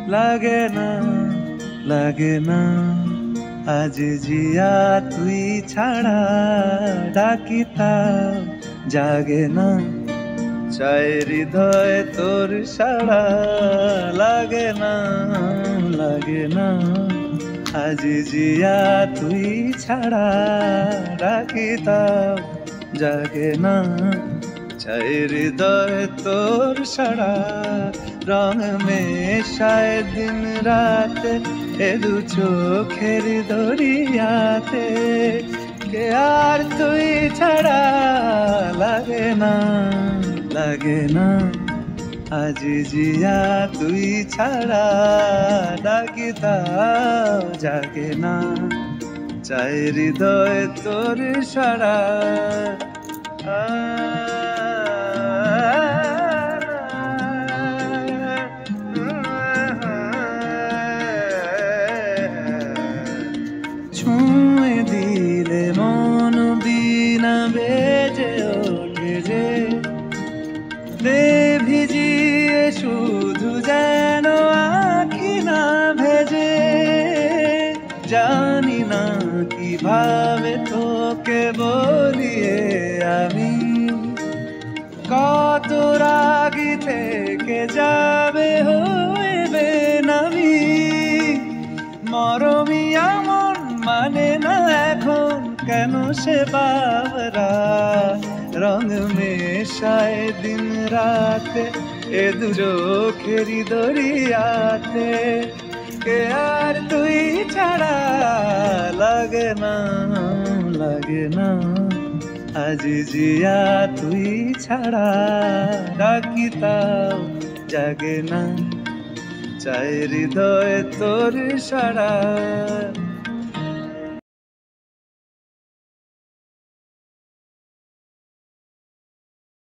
লাগে না লাগে না আজ জিয়া তুই ছাড়া ডাকিতা জাগে না চাই হৃদয় তোর সাড়া লাগে না লাগে না আজ জিয়া তুই ছাড়া ডাকিতা জাগে না চাই হৃদয় তোর সাড়া রং মেশায় দিন রাত এ দু চোখের দরিয়াতে কে আর তুই ছাড়া লাগে না লাগে না আজ জিয়া তুই ছাড়া ডাকিতা জাগে না চাই হৃদয় তোর সাড়া ছুঁয়ে দিলে মন বিনা বেজে ওঠে যে দে ভিজিয়ে শুধু যেন আঁখি না ভেজে জানি না কিভাবে তোকে বলিয়ে আমি কত রাগি থেকে যাবে হইবে নামি মরমি এমন মানে না এখন কেন সে বাবরা রং মেশায় দিন রাতে এ দু চোখেরি দরিয়াতে কে আর তুই ছাড়া লাগে না লাগে না আজ জিয়া তুই ছাড়া ডাকিতাও জাগে না চাই হৃদয় তোর সাড়া